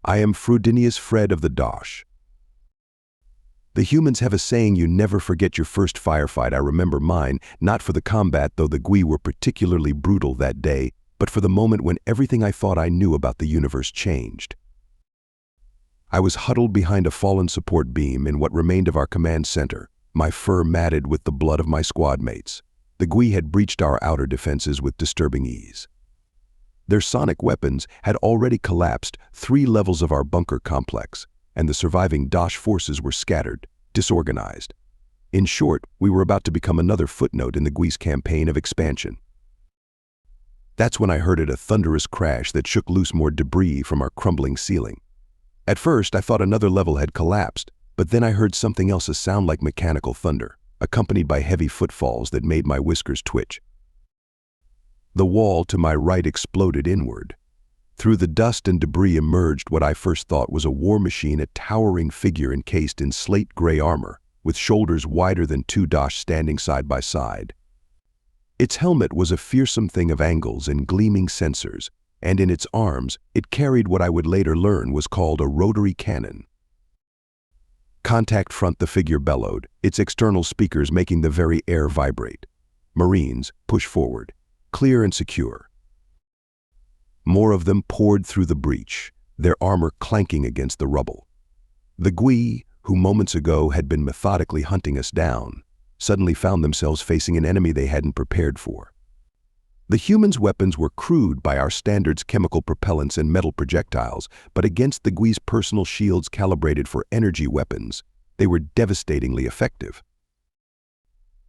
I am Frudinius Fred of the Dosh. The humans have a saying, you never forget your first firefight. I remember mine, not for the combat, though the Gui were particularly brutal that day, but for the moment when everything I thought I knew about the universe changed. I was huddled behind a fallen support beam in what remained of our command center, my fur matted with the blood of my squad mates. The Gui had breached our outer defenses with disturbing ease. Their sonic weapons had already collapsed 3 levels of our bunker complex, and the surviving Dosh forces were scattered, disorganized. In short, we were about to become another footnote in the Gui's campaign of expansion. That's when I heard a thunderous crash that shook loose more debris from our crumbling ceiling. At first, I thought another level had collapsed, but then I heard something else, a sound like mechanical thunder, accompanied by heavy footfalls that made my whiskers twitch. The wall to my right exploded inward. Through the dust and debris emerged what I first thought was a war machine, a towering figure encased in slate-gray armor, with shoulders wider than 2 Dosh standing side by side. Its helmet was a fearsome thing of angles and gleaming sensors, and in its arms it carried what I would later learn was called a rotary cannon. Contact front, the figure bellowed, its external speakers making the very air vibrate. Marines, push forward. Clear and secure. More of them poured through the breach, their armor clanking against the rubble. The Gui, who moments ago had been methodically hunting us down, suddenly found themselves facing an enemy they hadn't prepared for. The humans' weapons were crude by our standards, chemical propellants and metal projectiles, but against the Gui's personal shields calibrated for energy weapons, they were devastatingly effective.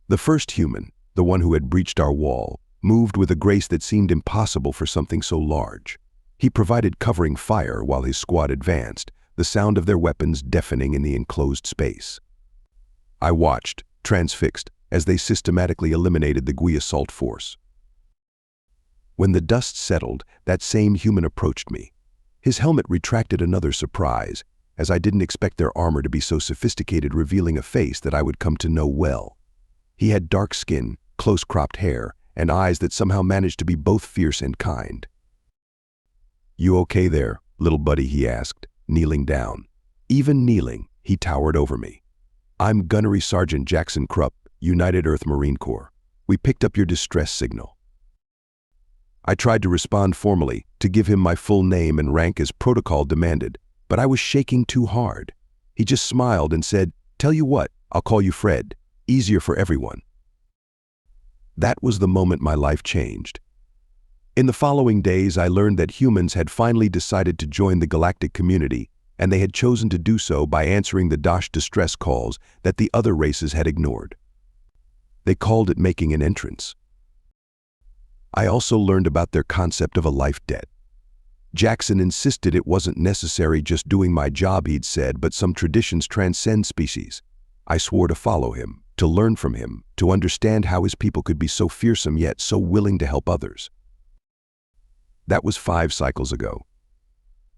The first human, the one who had breached our wall, moved with a grace that seemed impossible for something so large. He provided covering fire while his squad advanced, the sound of their weapons deafening in the enclosed space. I watched, transfixed, as they systematically eliminated the Gui assault force. When the dust settled, that same human approached me. His helmet retracted, another surprise, as I didn't expect their armor to be so sophisticated, revealing a face that I would come to know well. He had dark skin, close-cropped hair, and eyes that somehow managed to be both fierce and kind. "You okay there, little buddy?" he asked, kneeling down. Even kneeling, he towered over me. "I'm Gunnery Sergeant Jackson Krupp, United Earth Marine Corps. We picked up your distress signal." I tried to respond formally, to give him my full name and rank as protocol demanded, but I was shaking too hard. He just smiled and said, "Tell you what, I'll call you Fred. Easier for everyone." That was the moment my life changed. In the following days, I learned that humans had finally decided to join the galactic community, and they had chosen to do so by answering the Dosh distress calls that the other races had ignored. They called it making an entrance. I also learned about their concept of a life debt. Jackson insisted it wasn't necessary just doing my job, he'd said, but some traditions transcend species. I swore to follow him, to learn from him, to understand how his people could be so fearsome yet so willing to help others. That was 5 cycles ago.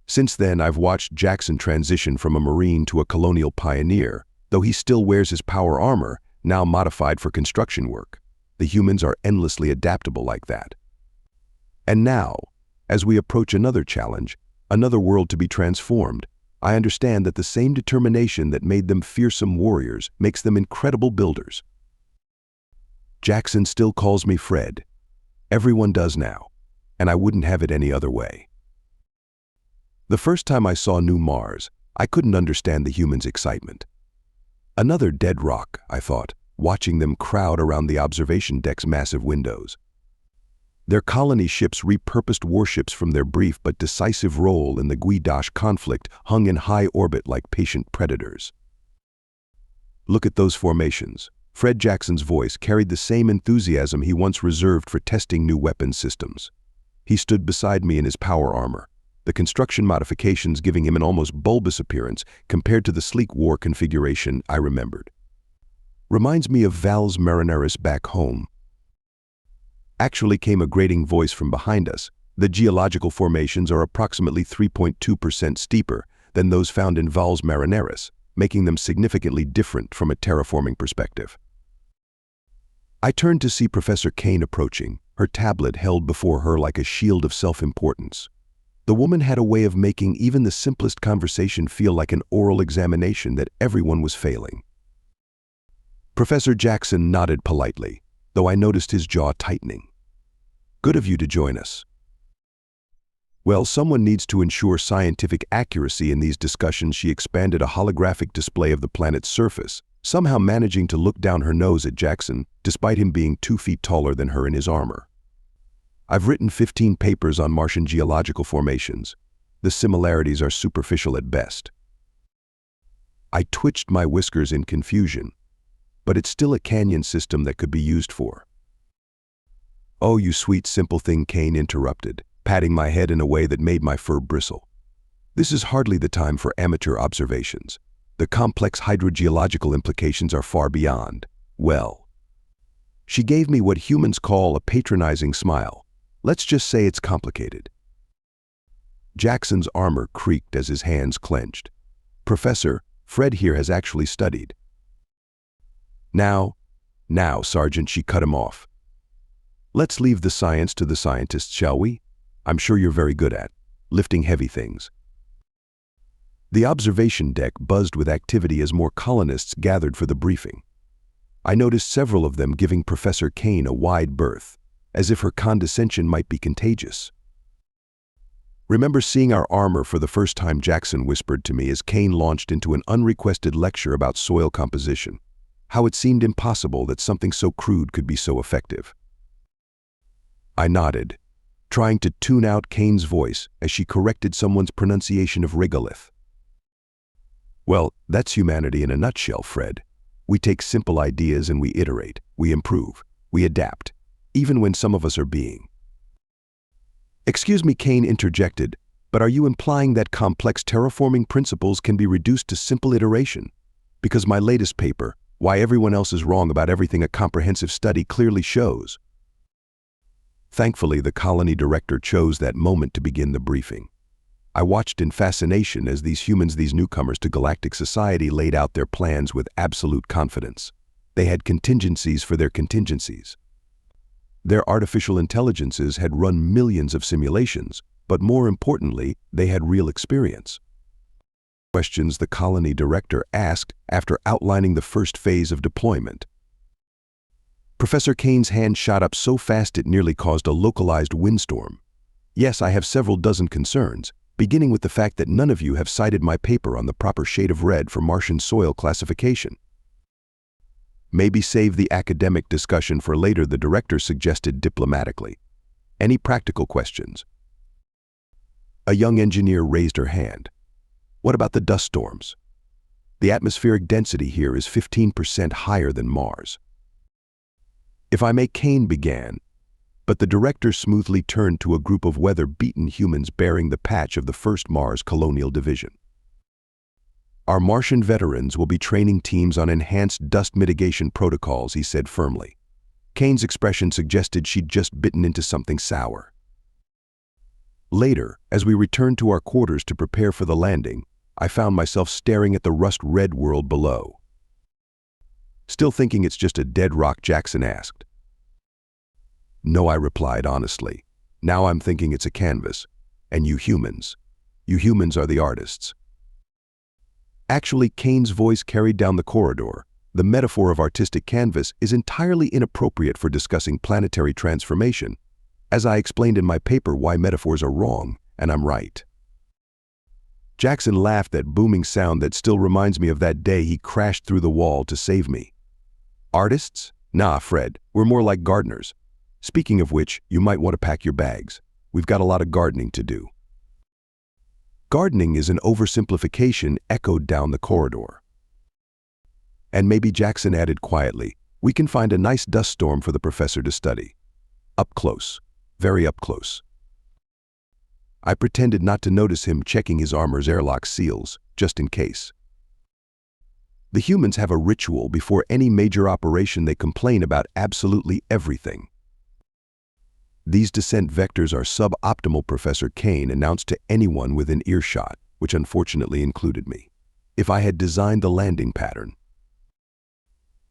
Since then, I've watched Jackson transition from a Marine to a colonial pioneer, though he still wears his power armor, now modified for construction work. The humans are endlessly adaptable like that. And now, as we approach another challenge, another world to be transformed, I understand that the same determination that made them fearsome warriors makes them incredible builders. Jackson still calls me Fred. Everyone does now, and I wouldn't have it any other way. The first time I saw New Mars, I couldn't understand the humans' excitement. Another dead rock, I thought, watching them crowd around the observation deck's massive windows. Their colony ships, repurposed warships from their brief but decisive role in the Gui-Dosh conflict, hung in high orbit like patient predators. "Look at those formations." Fred Jackson's voice carried the same enthusiasm he once reserved for testing new weapons systems. He stood beside me in his power armor, the construction modifications giving him an almost bulbous appearance compared to the sleek war configuration I remembered. "Reminds me of Val's Marineris back home." Actually came a grating voice from behind us. "The geological formations are approximately 3.2% steeper than those found in Val's Marineris, making them significantly different from a terraforming perspective." I turned to see Professor Kane approaching, her tablet held before her like a shield of self-importance. The woman had a way of making even the simplest conversation feel like an oral examination that everyone was failing. Professor Jackson nodded politely, though I noticed his jaw tightening. "Good of you to join us." "Well, someone needs to ensure scientific accuracy in these discussions." She expanded a holographic display of the planet's surface, somehow managing to look down her nose at Jackson, despite him being 2 feet taller than her in his armor. "I've written 15 papers on Martian geological formations. The similarities are superficial at best." I twitched my whiskers in confusion, but it's still a canyon system that could be used for. "Oh, you sweet simple thing," Kane interrupted, patting my head in a way that made my fur bristle. "This is hardly the time for amateur observations. The complex hydrogeological implications are far beyond, well." She gave me what humans call a patronizing smile. "Let's just say it's complicated." Jackson's armor creaked as his hands clenched. "Professor, Fred here has actually studied." Now, Sergeant," she cut him off. "Let's leave the science to the scientists, shall we? I'm sure you're very good at lifting heavy things." The observation deck buzzed with activity as more colonists gathered for the briefing. I noticed several of them giving Professor Kane a wide berth, as if her condescension might be contagious. "Remember seeing our armor for the first time?" Jackson whispered to me as Kane launched into an unrequested lecture about soil composition. How it seemed impossible that something so crude could be so effective. I nodded, trying to tune out Kane's voice as she corrected someone's pronunciation of regolith. "Well, that's humanity in a nutshell, Fred. We take simple ideas and we iterate, we improve, we adapt, even when some of us are being." "Excuse me," Kane interjected, "but are you implying that complex terraforming principles can be reduced to simple iteration? Because my latest paper, Why Everyone Else is Wrong About Everything, a comprehensive study, clearly shows." Thankfully, the colony director chose that moment to begin the briefing. I watched in fascination as these newcomers to galactic society, laid out their plans with absolute confidence. They had contingencies for their contingencies. Their artificial intelligences had run millions of simulations, but more importantly, they had real experience. Questions the colony director asked after outlining the first phase of deployment. Professor Kane's hand shot up so fast it nearly caused a localized windstorm. "Yes, I have several dozen concerns, beginning with the fact that none of you have cited my paper on the proper shade of red for Martian soil classification." "Maybe save the academic discussion for later," the director suggested diplomatically. "Any practical questions?" A young engineer raised her hand. "What about the dust storms? The atmospheric density here is 15% higher than Mars." "If I may," Kane began, but the director smoothly turned to a group of weather-beaten humans bearing the patch of the 1st Mars Colonial Division. "Our Martian veterans will be training teams on enhanced dust mitigation protocols," he said firmly. Kane's expression suggested she'd just bitten into something sour. Later, as we returned to our quarters to prepare for the landing, I found myself staring at the rust-red world below. "Still thinking it's just a dead rock?" Jackson asked. "No," I replied honestly. "Now I'm thinking it's a canvas. And you humans are the artists." Actually, Kane's voice carried down the corridor. "The metaphor of artistic canvas is entirely inappropriate for discussing planetary transformation. As I explained in my paper, Why Metaphors Are Wrong, and I'm right." Jackson laughed, that booming sound that still reminds me of that day he crashed through the wall to save me. "Artists? Nah, Fred, we're more like gardeners. Speaking of which, you might want to pack your bags. We've got a lot of gardening to do." "Gardening is an oversimplification," echoed down the corridor. "And maybe," Jackson added quietly, "we can find a nice dust storm for the professor to study. Up close, very up close." I pretended not to notice him checking his armor's airlock seals, just in case. The humans have a ritual before any major operation. They complain about absolutely everything. "These descent vectors are suboptimal," Professor Kane announced to anyone within earshot, which unfortunately included me. "If I had designed the landing pattern."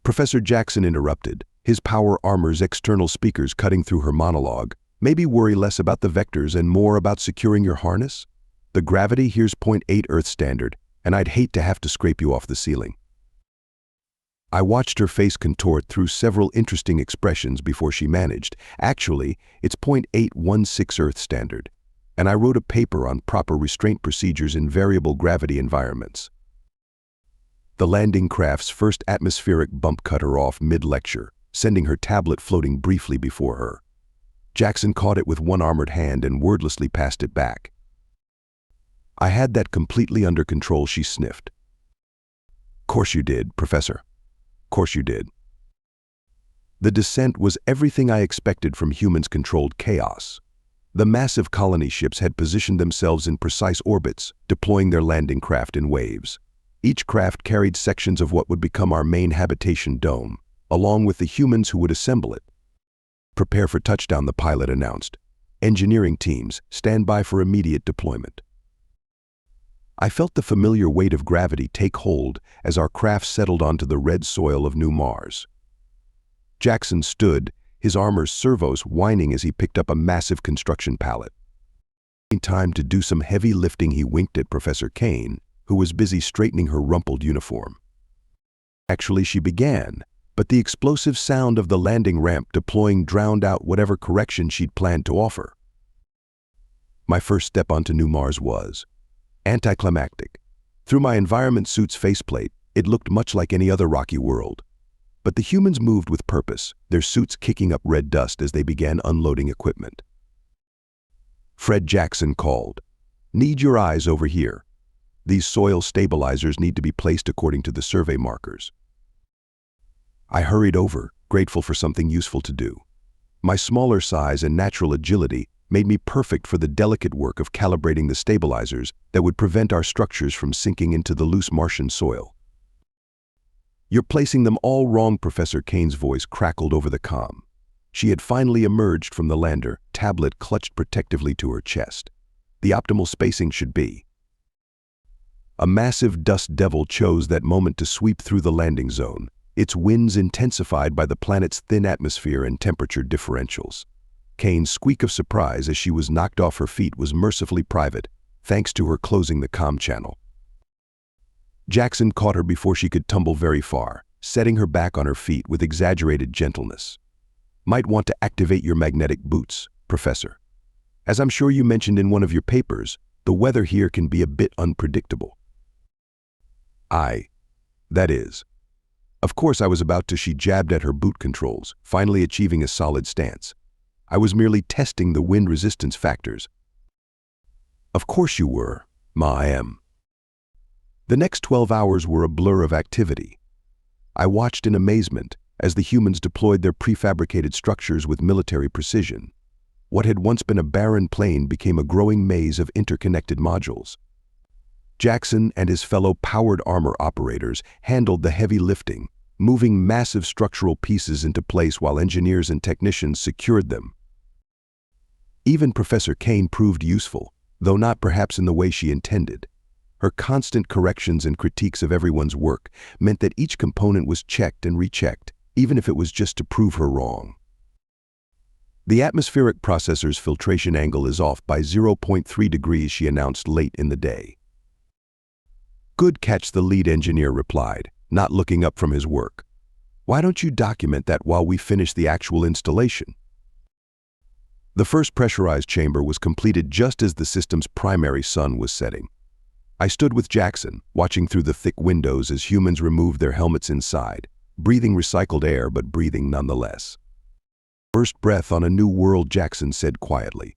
Professor Jackson interrupted, his power armor's external speakers cutting through her monologue. Maybe worry less about the vectors and more about securing your harness? The gravity here's 0.8 Earth standard, and I'd hate to have to scrape you off the ceiling." I watched her face contort through several interesting expressions before she managed. "Actually, it's 0.816 Earth standard, and I wrote a paper on proper restraint procedures in variable gravity environments." The landing craft's first atmospheric bump cut her off mid-lecture, sending her tablet floating briefly before her. Jackson caught it with one armored hand and wordlessly passed it back. "I had that completely under control," she sniffed. "Course you did, Professor. Course you did." The descent was everything I expected from humans-controlled chaos. The massive colony ships had positioned themselves in precise orbits, deploying their landing craft in waves. Each craft carried sections of what would become our main habitation dome, along with the humans who would assemble it. "Prepare for touchdown," the pilot announced. "Engineering teams, stand by for immediate deployment." I felt the familiar weight of gravity take hold as our craft settled onto the red soil of New Mars. Jackson stood, his armor's servos whining as he picked up a massive construction pallet. In time to do some heavy lifting, he winked at Professor Kane, who was busy straightening her rumpled uniform. Actually, she began, but the explosive sound of the landing ramp deploying drowned out whatever correction she'd planned to offer. My first step onto New Mars was anticlimactic. Through my environment suit's faceplate, it looked much like any other rocky world. But the humans moved with purpose, their suits kicking up red dust as they began unloading equipment. Fred Jackson called, "Need your eyes over here. These soil stabilizers need to be placed according to the survey markers." I hurried over, grateful for something useful to do. My smaller size and natural agility made me perfect for the delicate work of calibrating the stabilizers that would prevent our structures from sinking into the loose Martian soil. "You're placing them all wrong," Professor Kane's voice crackled over the comm. She had finally emerged from the lander, tablet clutched protectively to her chest. "The optimal spacing should be." A massive dust devil chose that moment to sweep through the landing zone, its winds intensified by the planet's thin atmosphere and temperature differentials. Kane's squeak of surprise as she was knocked off her feet was mercifully private, thanks to her closing the comm channel. Jackson caught her before she could tumble very far, setting her back on her feet with exaggerated gentleness. "Might want to activate your magnetic boots, Professor. As I'm sure you mentioned in one of your papers, the weather here can be a bit unpredictable." That is. Of course I was about to. She jabbed at her boot controls, finally achieving a solid stance. "I was merely testing the wind resistance factors." "Of course you were, Ma. I am." The next 12 hours were a blur of activity. I watched in amazement as the humans deployed their prefabricated structures with military precision. What had once been a barren plain became a growing maze of interconnected modules. Jackson and his fellow powered armor operators handled the heavy lifting, moving massive structural pieces into place while engineers and technicians secured them. Even Professor Kane proved useful, though not perhaps in the way she intended. Her constant corrections and critiques of everyone's work meant that each component was checked and rechecked, even if it was just to prove her wrong. "The atmospheric processor's filtration angle is off by 0.3 degrees, she announced late in the day. "Good catch," the lead engineer replied, not looking up from his work. "Why don't you document that while we finish the actual installation?" The first pressurized chamber was completed just as the system's primary sun was setting. I stood with Jackson, watching through the thick windows as humans removed their helmets inside, breathing recycled air but breathing nonetheless. "First breath on a new world," Jackson said quietly.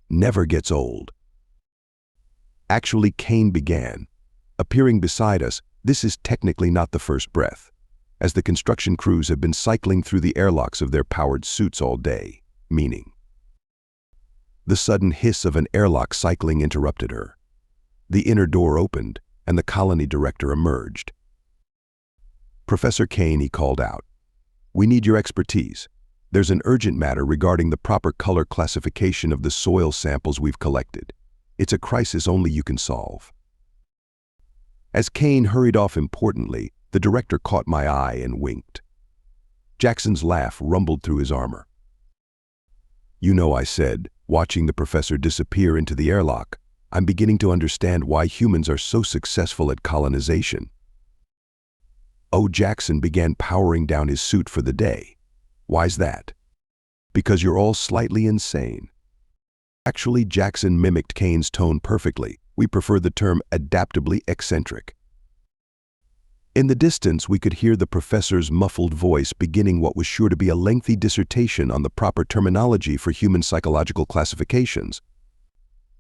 "Never gets old." Actually, Kane began. Appearing beside us, this is technically not the first breath, as the construction crews have been cycling through the airlocks of their powered suits all day, meaning. The sudden hiss of an airlock cycling interrupted her. The inner door opened, and the colony director emerged. "Professor Kane," he called out, "we need your expertise. There's an urgent matter regarding the proper color classification of the soil samples we've collected. It's a crisis only you can solve." As Kane hurried off importantly, the director caught my eye and winked. Jackson's laugh rumbled through his armor. You know, I said, watching the professor disappear into the airlock, I'm beginning to understand why humans are so successful at colonization. Oh, Jackson began powering down his suit for the day. Why's that? Because you're all slightly insane. Actually, Jackson mimicked Kane's tone perfectly. We prefer the term adaptably eccentric. In the distance, we could hear the professor's muffled voice beginning what was sure to be a lengthy dissertation on the proper terminology for human psychological classifications.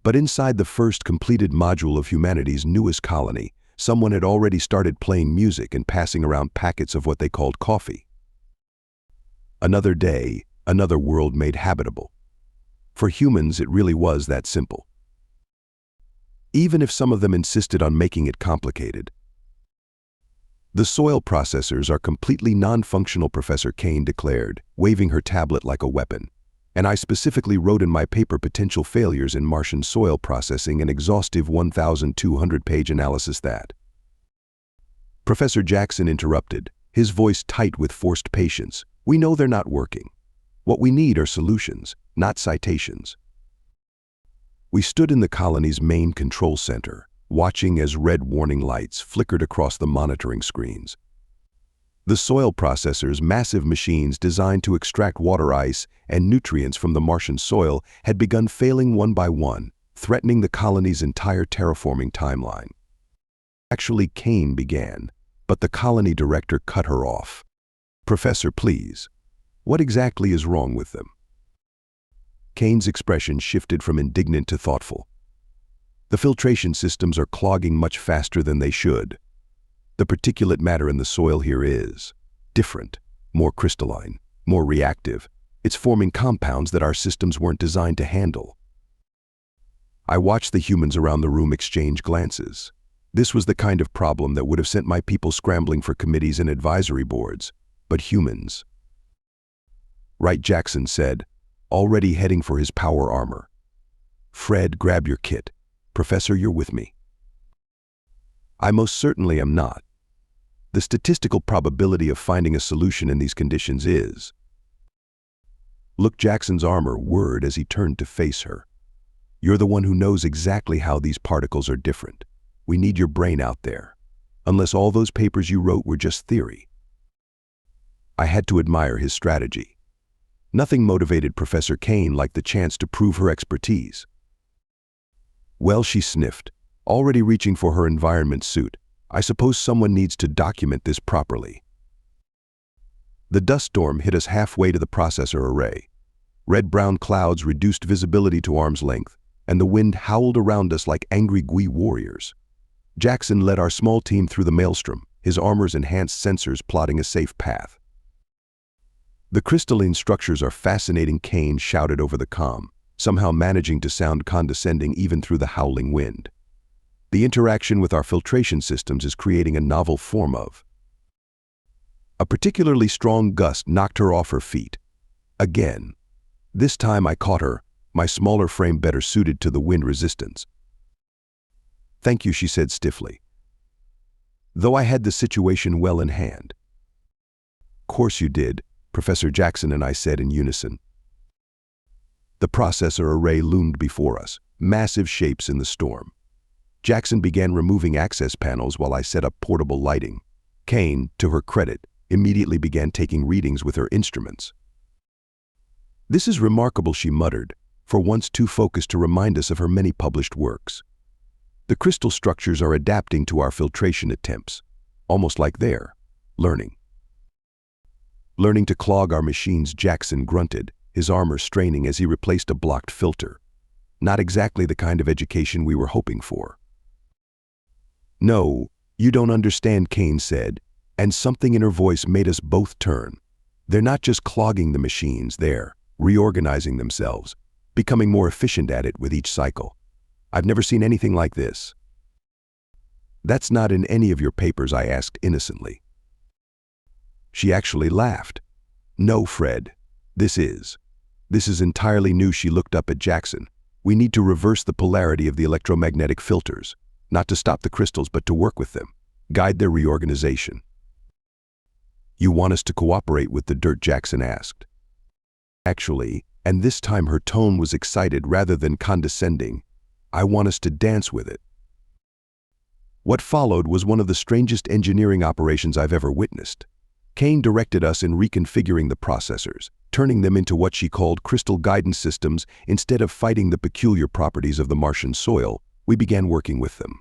But inside the first completed module of humanity's newest colony, someone had already started playing music and passing around packets of what they called coffee. Another day, another world made habitable. For humans, it really was that simple. Even if some of them insisted on making it complicated. The soil processors are completely non-functional, Professor Kane declared, waving her tablet like a weapon. And I specifically wrote in my paper potential failures in Martian soil processing, an exhaustive 1,200-page analysis that. Professor Jackson interrupted, his voice tight with forced patience. We know they're not working. What we need are solutions, not citations. We stood in the colony's main control center, watching as red warning lights flickered across the monitoring screens. The soil processors, massive machines designed to extract water ice and nutrients from the Martian soil, had begun failing one by one, threatening the colony's entire terraforming timeline. Actually, Kane began, but the colony director cut her off. Professor, please. What exactly is wrong with them? Kane's expression shifted from indignant to thoughtful. The filtration systems are clogging much faster than they should. The particulate matter in the soil here is different, more crystalline, more reactive. It's forming compounds that our systems weren't designed to handle. I watched the humans around the room exchange glances. This was the kind of problem that would have sent my people scrambling for committees and advisory boards. But humans. Right, Jackson said, already heading for his power armor. Fred, grab your kit. Professor, you're with me. I most certainly am not. The statistical probability of finding a solution in these conditions is. Look, Jackson's armor whirred as he turned to face her. You're the one who knows exactly how these particles are different. We need your brain out there. Unless all those papers you wrote were just theory. I had to admire his strategy. Nothing motivated Professor Kane like the chance to prove her expertise. Well, she sniffed, already reaching for her environment suit. I suppose someone needs to document this properly. The dust storm hit us halfway to the processor array. Red-brown clouds reduced visibility to arm's length, and the wind howled around us like angry Gui warriors. Jackson led our small team through the maelstrom, his armor's enhanced sensors plotting a safe path. The crystalline structures are fascinating, Kane shouted over the comm, somehow managing to sound condescending even through the howling wind. The interaction with our filtration systems is creating a novel form of. A particularly strong gust knocked her off her feet. Again. This time I caught her, my smaller frame better suited to the wind resistance. Thank you, she said stiffly. Though I had the situation well in hand. Course you did, Professor Jackson and I said in unison. The processor array loomed before us, massive shapes in the storm. Jackson began removing access panels while I set up portable lighting. Kane, to her credit, immediately began taking readings with her instruments. This is remarkable, she muttered, for once too focused to remind us of her many published works. The crystal structures are adapting to our filtration attempts, almost like they're learning. Learning to clog our machines, Jackson grunted, his armor straining as he replaced a blocked filter. Not exactly the kind of education we were hoping for. No, you don't understand, Kane said, and something in her voice made us both turn. They're not just clogging the machines, they're reorganizing themselves, becoming more efficient at it with each cycle. I've never seen anything like this. That's not in any of your papers, I asked innocently. She actually laughed. No, Fred, this is entirely new. She looked up at Jackson. We need to reverse the polarity of the electromagnetic filters, not to stop the crystals but to work with them, guide their reorganization. You want us to cooperate with the dirt? Jackson asked. Actually, And this time her tone was excited rather than condescending. "I want us to dance with it." What followed was one of the strangest engineering operations I've ever witnessed. Kane directed us in reconfiguring the processors, turning them into what she called crystal guidance systems. Instead of fighting the peculiar properties of the Martian soil, we began working with them.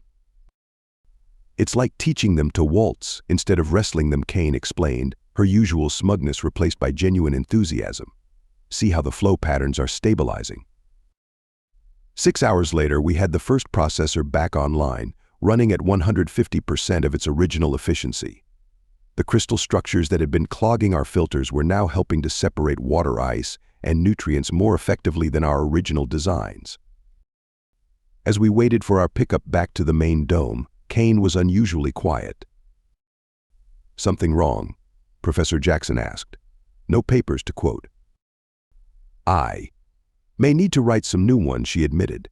"It's like teaching them to waltz instead of wrestling them," Kane explained, her usual smugness replaced by genuine enthusiasm. "See how the flow patterns are stabilizing." 6 hours later, we had the first processor back online, running at 150% of its original efficiency. The crystal structures that had been clogging our filters were now helping to separate water ice and nutrients more effectively than our original designs. As we waited for our pickup back to the main dome, Kane was unusually quiet. "Something wrong?" Professor Jackson asked. "No papers to quote." "I may need to write some new ones," she admitted.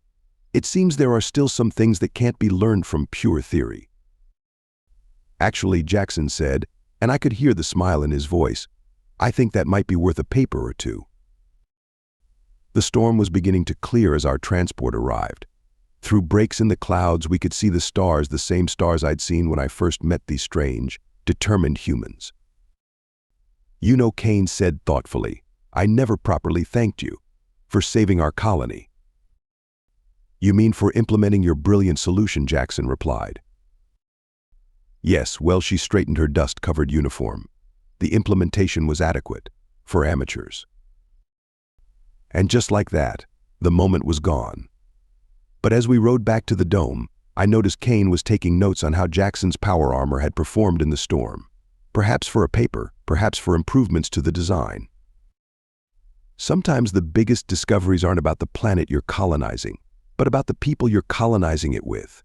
"It seems there are still some things that can't be learned from pure theory." "Actually," Jackson said, and I could hear the smile in his voice, "I think that might be worth a paper or two." The storm was beginning to clear as our transport arrived. Through breaks in the clouds, we could see the stars, the same stars I'd seen when I first met these strange, determined humans. "You know," Kane said thoughtfully, "I never properly thanked you for saving our colony." "You mean for implementing your brilliant solution," Jackson replied. "Yes," well, she straightened her dust-covered uniform. "The implementation was adequate for amateurs." And just like that, the moment was gone. But as we rode back to the dome, I noticed Kane was taking notes on how Jackson's power armor had performed in the storm. Perhaps for a paper, perhaps for improvements to the design. Sometimes the biggest discoveries aren't about the planet you're colonizing, but about the people you're colonizing it with.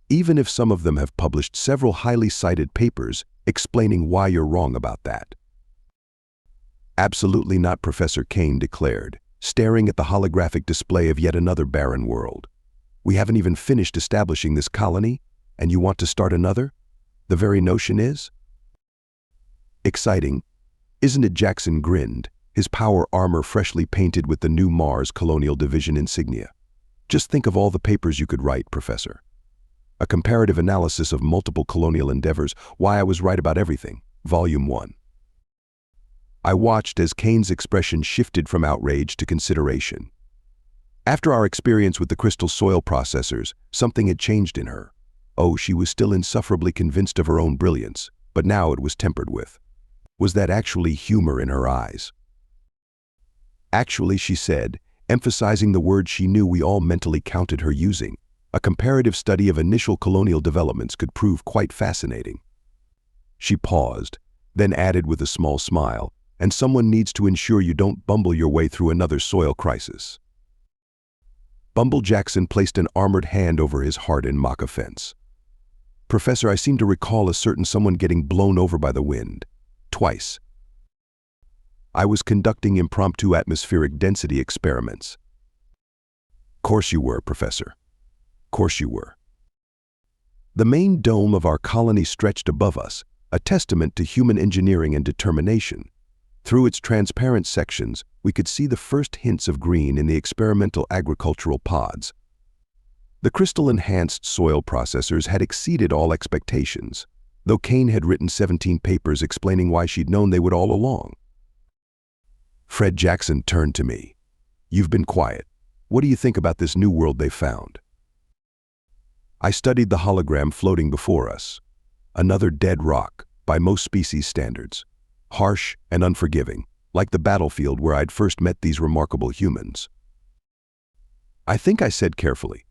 Even if some of them have published several highly cited papers explaining why you're wrong about that. "Absolutely not," Professor Kane declared, staring at the holographic display of yet another barren world. "We haven't even finished establishing this colony, and you want to start another? The very notion is exciting, isn't it?" Jackson grinned, his power armor freshly painted with the new Mars Colonial Division insignia. "Just think of all the papers you could write, Professor. A comparative analysis of multiple colonial endeavors, Why I Was Right About Everything, Volume 1. I watched as Kane's expression shifted from outrage to consideration. After our experience with the crystal soil processors, something had changed in her. Oh, she was still insufferably convinced of her own brilliance, but now it was tempered with. Was that actually humor in her eyes? "Actually," she said, emphasizing the word she knew we all mentally counted her using, "a comparative study of initial colonial developments could prove quite fascinating." She paused, then added with a small smile, "And someone needs to ensure you don't bumble your way through another soil crisis." Bumble Jackson placed an armored hand over his heart in mock offense. "Professor, I seem to recall a certain someone getting blown over by the wind. Twice. I was conducting impromptu atmospheric density experiments." "Course you were, Professor. Course you were." The main dome of our colony stretched above us, a testament to human engineering and determination. Through its transparent sections, we could see the first hints of green in the experimental agricultural pods. The crystal-enhanced soil processors had exceeded all expectations, though Kane had written 17 papers explaining why she'd known they would all along. Fred Jackson turned to me. "You've been quiet. What do you think about this new world they found?" I studied the hologram floating before us. Another dead rock, by most species standards. Harsh and unforgiving, like the battlefield where I'd first met these remarkable humans. "I think," I said carefully,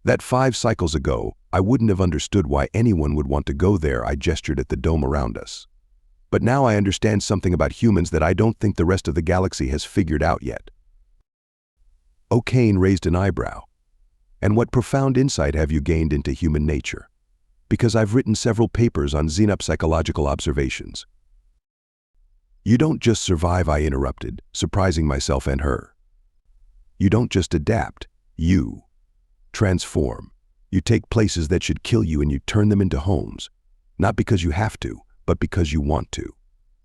"that 5 cycles ago, I wouldn't have understood why anyone would want to go there." I gestured at the dome around us. "But now I understand something about humans that I don't think the rest of the galaxy has figured out yet." O'Kane raised an eyebrow. "And what profound insight have you gained into human nature?" "Because I've written several papers on xenopsychological observations." "You don't just survive," I interrupted, surprising myself and her. "You don't just adapt, you transform. You take places that should kill you and you turn them into homes. Not because you have to, but because you want to.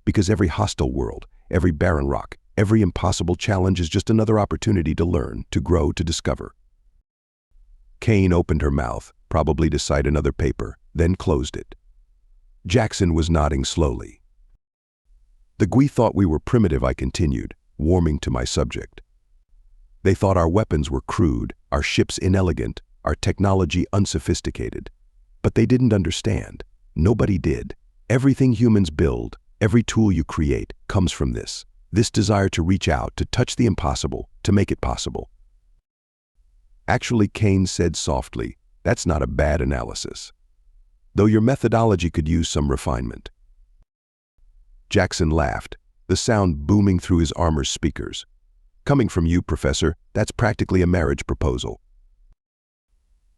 Because every hostile world, every barren rock, Every impossible challenge is just another opportunity to learn, to grow, to discover. Kane opened her mouth, probably to cite another paper, then closed it. Jackson was nodding slowly. The Gui thought we were primitive, I continued, warming to my subject. They thought our weapons were crude, our ships inelegant, our technology unsophisticated. But they didn't understand. Nobody did. Everything humans build, every tool you create, comes from this desire to reach out, to touch the impossible, to make it possible. Actually, Kane said softly, that's not a bad analysis. Though your methodology could use some refinement. Jackson laughed, the sound booming through his armor's speakers. Coming from you, Professor, that's practically a marriage proposal.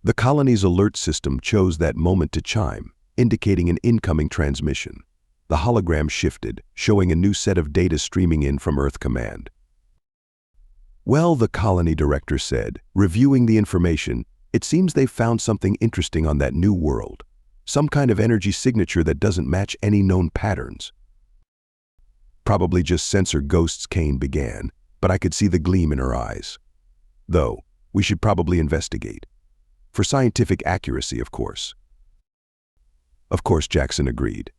The colony's alert system chose that moment to chime, indicating an incoming transmission. The hologram shifted, showing a new set of data streaming in from Earth Command. Well, the colony director said, reviewing the information, it seems they've found something interesting on that new world. Some kind of energy signature that doesn't match any known patterns. Probably just sensor ghosts, Kane began, but I could see the gleam in her eyes. Though, we should probably investigate. For scientific accuracy, of course. Of course, Jackson agreed.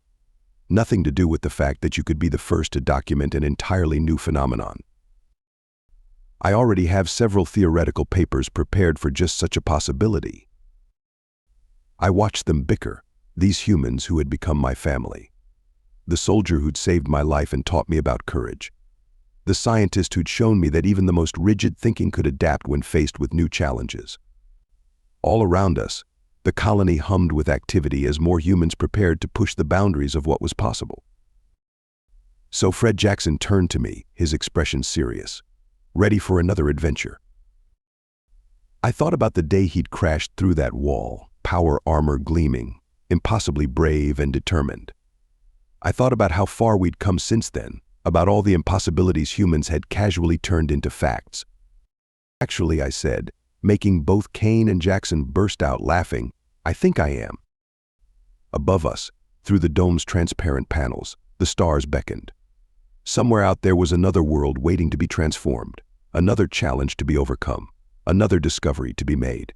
Nothing to do with the fact that you could be the first to document an entirely new phenomenon. I already have several theoretical papers prepared for just such a possibility. I watched them bicker, these humans who had become my family. The soldier who'd saved my life and taught me about courage. The scientist who'd shown me that even the most rigid thinking could adapt when faced with new challenges. All around us, the colony hummed with activity as more humans prepared to push the boundaries of what was possible. So Fred Jackson turned to me, his expression serious, ready for another adventure. I thought about the day he'd crashed through that wall, power armor gleaming, impossibly brave and determined. I thought about how far we'd come since then, about all the impossibilities humans had casually turned into facts. Actually, I said, making both Kane and Jackson burst out laughing, I think I am. Above us, through the dome's transparent panels, the stars beckoned. Somewhere out there was another world waiting to be transformed, another challenge to be overcome, another discovery to be made.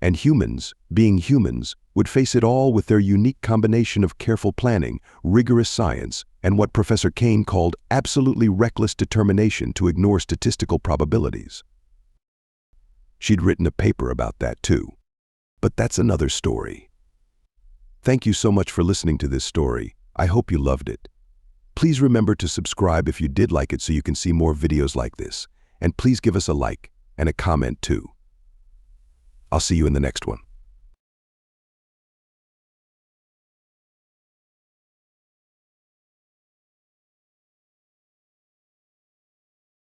And humans, being humans, would face it all with their unique combination of careful planning, rigorous science, and what Professor Kane called absolutely reckless determination to ignore statistical probabilities. She'd written a paper about that too. But that's another story. Thank you so much for listening to this story. I hope you loved it. Please remember to subscribe if you did like it so you can see more videos like this. And please give us a like and a comment too. I'll see you in the next one.